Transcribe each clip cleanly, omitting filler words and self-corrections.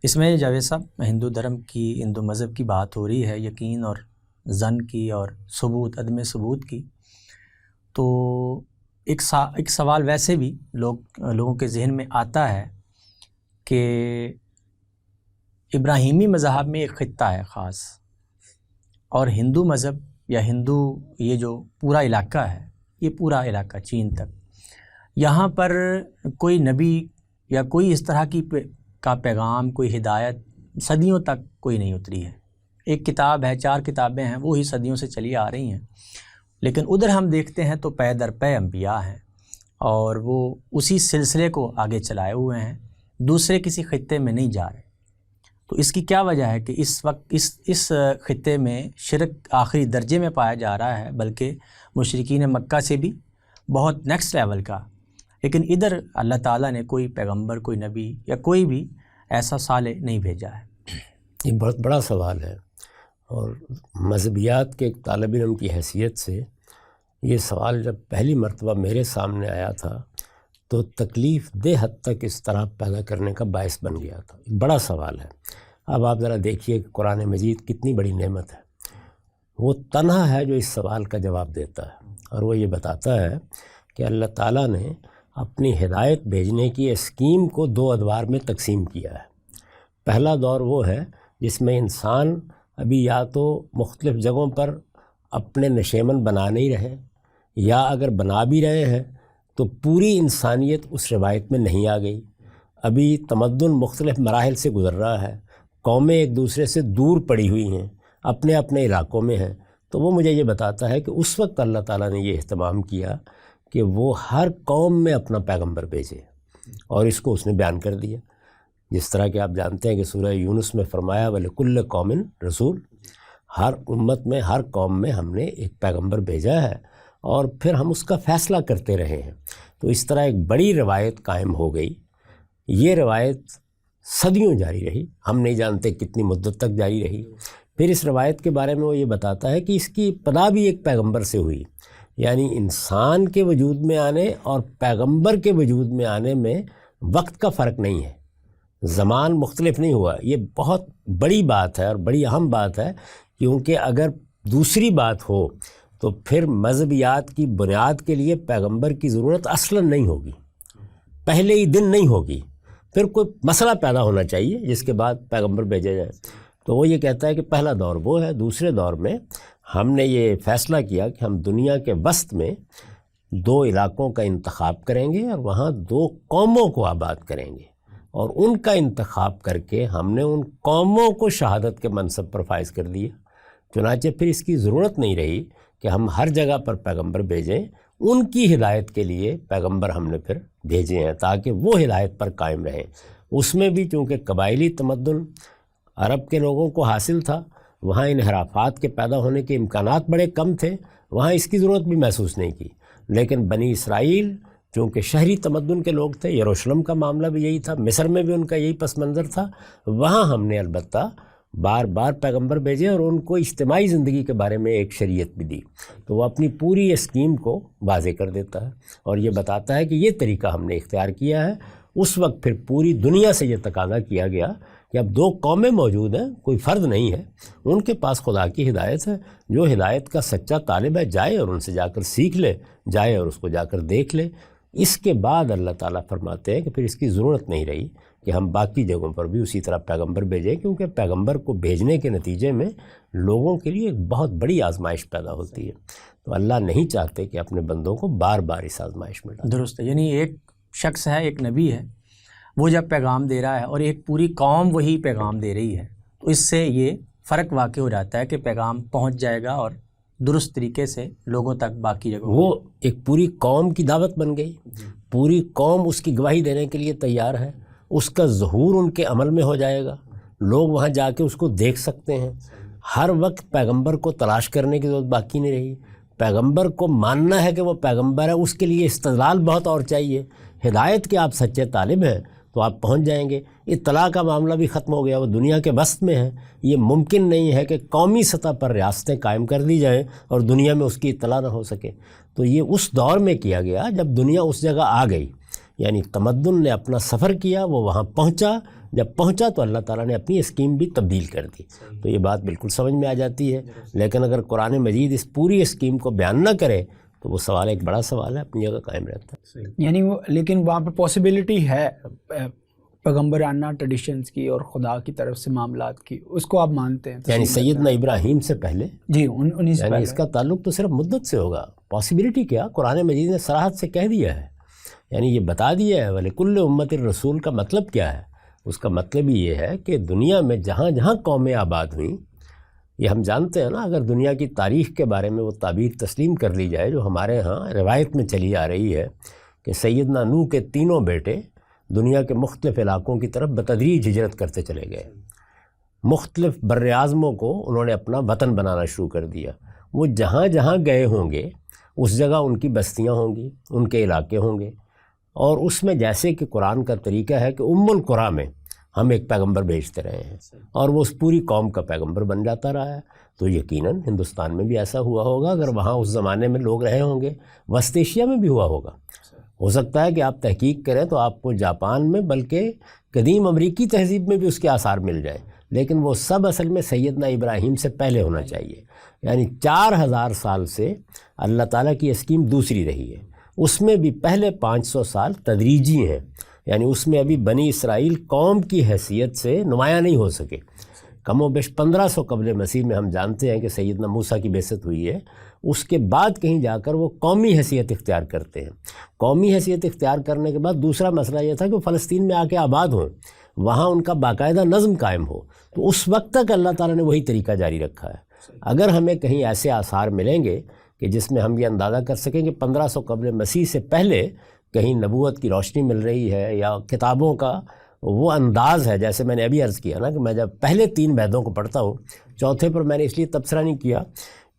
اس میں جاوید صاحب ہندو دھرم کی، ہندو مذہب کی بات ہو رہی ہے، یقین اور ظن کی اور ثبوت، عدم ثبوت کی، تو ایک سوال ویسے بھی لوگوں کے ذہن میں آتا ہے کہ ابراہیمی مذہب میں ایک خطہ ہے خاص، اور ہندو مذہب یا ہندو یہ جو پورا علاقہ ہے، یہ پورا علاقہ چین تک، یہاں پر کوئی نبی یا کوئی اس طرح کا پیغام، کوئی ہدایت صدیوں تک کوئی نہیں اتری ہے۔ ایک کتاب ہے، 4 کتابیں ہیں، وہی صدیوں سے چلی آ رہی ہیں، لیکن ادھر ہم دیکھتے ہیں تو پے در پے انبیاء ہیں، اور وہ اسی سلسلے کو آگے چلائے ہوئے ہیں، دوسرے کسی خطے میں نہیں جا رہے۔ تو اس کی کیا وجہ ہے کہ اس وقت اس خطے میں شرک آخری درجے میں پایا جا رہا ہے، بلکہ مشرکین مکہ سے بھی بہت نیکسٹ لیول کا، لیکن ادھر اللہ تعالیٰ نے کوئی پیغمبر، کوئی نبی یا کوئی بھی ایسا صالح نہیں بھیجا ہے؟ یہ بہت بڑا سوال ہے، اور مذہبیات کے ایک طالب علم کی حیثیت سے یہ سوال جب پہلی مرتبہ میرے سامنے آیا تھا تو تکلیف دہ حد تک اس طرح پیدا کرنے کا باعث بن گیا تھا۔ ایک بڑا سوال ہے۔ اب آپ ذرا دیکھیے کہ قرآن مجید کتنی بڑی نعمت ہے، وہ تنہا ہے جو اس سوال کا جواب دیتا ہے، اور وہ یہ بتاتا ہے کہ اللہ تعالیٰ نے اپنی ہدایت بھیجنے کی اسکیم کو 2 ادوار میں تقسیم کیا ہے۔ پہلا دور وہ ہے جس میں انسان ابھی یا تو مختلف جگہوں پر اپنے نشیمن بنا نہیں رہے، یا اگر بنا بھی رہے ہیں تو پوری انسانیت اس روایت میں نہیں آ گئی، ابھی تمدن مختلف مراحل سے گزر رہا ہے، قومیں ایک دوسرے سے دور پڑی ہوئی ہیں، اپنے اپنے علاقوں میں ہیں۔ تو وہ مجھے یہ بتاتا ہے کہ اس وقت اللہ تعالیٰ نے یہ اہتمام کیا کہ وہ ہر قوم میں اپنا پیغمبر بھیجے، اور اس کو اس نے بیان کر دیا، جس طرح کہ آپ جانتے ہیں کہ سورہ یونس میں فرمایا وَلِكُلِّ قَوْمٍ رسول، ہر امت میں، ہر قوم میں ہم نے ایک پیغمبر بھیجا ہے، اور پھر ہم اس کا فیصلہ کرتے رہے ہیں۔ تو اس طرح ایک بڑی روایت قائم ہو گئی۔ یہ روایت صدیوں جاری رہی، ہم نہیں جانتے کتنی مدت تک جاری رہی۔ پھر اس روایت کے بارے میں وہ یہ بتاتا ہے کہ اس کی ابتدا بھی ایک پیغمبر سے ہوئی، یعنی انسان کے وجود میں آنے اور پیغمبر کے وجود میں آنے میں وقت کا فرق نہیں ہے، زمان مختلف نہیں ہوا۔ یہ بہت بڑی بات ہے اور بڑی اہم بات ہے، کیونکہ اگر دوسری بات ہو تو پھر مذہبیات کی بنیاد کے لیے پیغمبر کی ضرورت اصلاً نہیں ہوگی، پہلے ہی دن نہیں ہوگی، پھر کوئی مسئلہ پیدا ہونا چاہیے جس کے بعد پیغمبر بھیجا جائے۔ تو وہ یہ کہتا ہے کہ پہلا دور وہ ہے۔ دوسرے دور میں ہم نے یہ فیصلہ کیا کہ ہم دنیا کے وسط میں 2 علاقوں کا انتخاب کریں گے، اور وہاں 2 قوموں کو آباد کریں گے، اور ان کا انتخاب کر کے ہم نے ان قوموں کو شہادت کے منصب پر فائز کر دیا۔ چنانچہ پھر اس کی ضرورت نہیں رہی کہ ہم ہر جگہ پر پیغمبر بھیجیں، ان کی ہدایت کے لیے پیغمبر ہم نے پھر بھیجے ہیں تاکہ وہ ہدایت پر قائم رہیں۔ اس میں بھی چونکہ قبائلی تمدن عرب کے لوگوں کو حاصل تھا، وہاں انحرافات کے پیدا ہونے کے امکانات بڑے کم تھے، وہاں اس کی ضرورت بھی محسوس نہیں کی۔ لیکن بنی اسرائیل چونکہ شہری تمدن کے لوگ تھے، یروشلم کا معاملہ بھی یہی تھا، مصر میں بھی ان کا یہی پس منظر تھا، وہاں ہم نے البتہ بار بار پیغمبر بھیجے اور ان کو اجتماعی زندگی کے بارے میں ایک شریعت بھی دی۔ تو وہ اپنی پوری اسکیم کو واضح کر دیتا ہے اور یہ بتاتا ہے کہ یہ طریقہ ہم نے اختیار کیا ہے۔ اس وقت پھر پوری دنیا سے یہ تقاضا کیا گیا کہ اب 2 قومیں موجود ہیں، کوئی فرد نہیں ہے، ان کے پاس خدا کی ہدایت ہے، جو ہدایت کا سچا طالب ہے جائے اور ان سے جا کر سیکھ لے، جائے اور اس کو جا کر دیکھ لے۔ اس کے بعد اللہ تعالیٰ فرماتے ہیں کہ پھر اس کی ضرورت نہیں رہی کہ ہم باقی جگہوں پر بھی اسی طرح پیغمبر بھیجیں، کیونکہ پیغمبر کو بھیجنے کے نتیجے میں لوگوں کے لیے ایک بہت بڑی آزمائش پیدا ہوتی ہے۔ تو اللہ نہیں چاہتے کہ اپنے بندوں کو بار بار اس آزمائش میں ڈالیں۔ درست ہے، یعنی ایک شخص ہے، ایک نبی ہے، وہ جب پیغام دے رہا ہے اور ایک پوری قوم وہی پیغام دے رہی ہے، تو اس سے یہ فرق واقع ہو جاتا ہے کہ پیغام پہنچ جائے گا اور درست طریقے سے لوگوں تک باقی جگہ وہ ایک پوری قوم کی دعوت بن گئی، پوری قوم اس کی گواہی دینے کے لیے تیار ہے، اس کا ظہور ان کے عمل میں ہو جائے گا، لوگ وہاں جا کے اس کو دیکھ سکتے ہیں۔ ہر وقت پیغمبر کو تلاش کرنے کی ضرورت باقی نہیں رہی، پیغمبر کو ماننا ہے کہ وہ پیغمبر ہے، اس کے لیے استدلال بہت اور چاہیے۔ ہدایت کے آپ سچے طالب ہیں تو آپ پہنچ جائیں گے۔ اطلاع کا معاملہ بھی ختم ہو گیا، وہ دنیا کے وسط میں ہے۔ یہ ممکن نہیں ہے کہ قومی سطح پر ریاستیں قائم کر دی جائیں اور دنیا میں اس کی اطلاع نہ ہو سکے۔ تو یہ اس دور میں کیا گیا جب دنیا اس جگہ آ گئی، یعنی تمدن نے اپنا سفر کیا، وہ وہاں پہنچا، جب پہنچا تو اللہ تعالیٰ نے اپنی اسکیم بھی تبدیل کر دی. تو یہ بات بالکل سمجھ میں آ جاتی ہے. لیکن اگر قرآن مجید اس پوری اسکیم کو بیان نہ کرے تو وہ سوال ایک بڑا سوال ہے، اپنی جگہ قائم رہتا ہے. یعنی وہ لیکن وہاں پہ پاسبلٹی ہے پیغمبرانہ ٹریڈیشنز کی اور خدا کی طرف سے معاملات کی، اس کو آپ مانتے ہیں؟ یعنی سیدنا ابراہیم سے پہلے، جی انہیں سے یعنی پہلے اس کا تعلق تو صرف مدت سے ہوگا. پاسبلٹی کیا؟ قرآن مجید نے صراحت سے کہہ دیا ہے، یعنی یہ بتا دیا ہے. وَلِكُلِّ أُمَّةٍ رسول کا مطلب کیا ہے؟ اس کا مطلب یہ ہے کہ دنیا میں جہاں جہاں قومیں آباد ہوئیں، یہ ہم جانتے ہیں نا، اگر دنیا کی تاریخ کے بارے میں وہ تعبیر تسلیم کر لی جائے جو ہمارے ہاں روایت میں چلی آ رہی ہے کہ سیدنا نوح کے تینوں بیٹے دنیا کے مختلف علاقوں کی طرف بتدریج ہجرت کرتے چلے گئے. مختلف بر اعظموں کو انہوں نے اپنا وطن بنانا شروع کر دیا. وہ جہاں جہاں گئے ہوں گے اس جگہ ان کی بستیاں ہوں گی، ان کے علاقے ہوں گے، اور اس میں جیسے کہ قرآن کا طریقہ ہے کہ القریٰ میں ہم ایک پیغمبر بھیجتے رہے ہیں اور وہ اس پوری قوم کا پیغمبر بن جاتا رہا ہے. تو یقیناً ہندوستان میں بھی ایسا ہوا ہوگا، اگر وہاں اس زمانے میں لوگ رہے ہوں گے. وسط ایشیا میں بھی ہوا ہوگا. ہو سکتا ہے کہ آپ تحقیق کریں تو آپ کو جاپان میں بلکہ قدیم امریکی تہذیب میں بھی اس کے آثار مل جائیں، لیکن وہ سب اصل میں سیدنا ابراہیم سے پہلے ہونا چاہیے. یعنی 4000 سال سے اللہ تعالیٰ کی اسکیم دوسری رہی ہے. اس میں بھی پہلے 500 سال تدریجی ہیں، یعنی اس میں ابھی بنی اسرائیل قوم کی حیثیت سے نمایاں نہیں ہو سکے. کم و بیش 1500 قبل مسیح میں ہم جانتے ہیں کہ سیدنا موسیٰ کی بعثت ہوئی ہے. اس کے بعد کہیں جا کر وہ قومی حیثیت اختیار کرتے ہیں. قومی حیثیت اختیار کرنے کے بعد دوسرا مسئلہ یہ تھا کہ وہ فلسطین میں آ کے آباد ہوں، وہاں ان کا باقاعدہ نظم قائم ہو. تو اس وقت تک اللہ تعالیٰ نے وہی طریقہ جاری رکھا ہے. اگر ہمیں کہیں ایسے آثار ملیں گے کہ جس میں ہم یہ اندازہ کر سکیں کہ 1500 قبل مسیح سے پہلے کہیں نبوت کی روشنی مل رہی ہے یا کتابوں کا وہ انداز ہے، جیسے میں نے ابھی عرض کیا نا کہ میں جب پہلے 3 بیدوں کو پڑھتا ہوں، چوتھے پر میں نے اس لیے تبصرہ نہیں کیا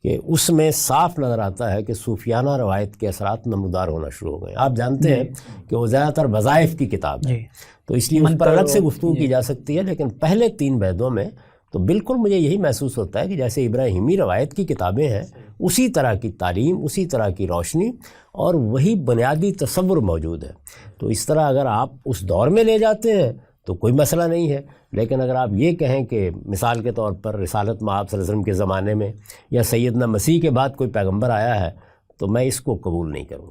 کہ اس میں صاف نظر آتا ہے کہ صوفیانہ روایت کے اثرات نمودار ہونا شروع ہو گئے. آپ جانتے ہیں کہ وہ زیادہ تر وظائف کی کتاب ہے، تو اس لیے اس پر الگ سے گفتگو کی جا سکتی ہے. لیکن پہلے 3 بیدوں میں تو بالکل مجھے یہی محسوس ہوتا ہے کہ جیسے ابراہیمی روایت کی کتابیں ہیں، اسی طرح کی تعلیم، اسی طرح کی روشنی اور وہی بنیادی تصور موجود ہے. تو اس طرح اگر آپ اس دور میں لے جاتے ہیں تو کوئی مسئلہ نہیں ہے. لیکن اگر آپ یہ کہیں کہ مثال کے طور پر رسالت مآب صلی اللہ علیہ وسلم کے زمانے میں یا سیدنا مسیح کے بعد کوئی پیغمبر آیا ہے تو میں اس کو قبول نہیں کروں.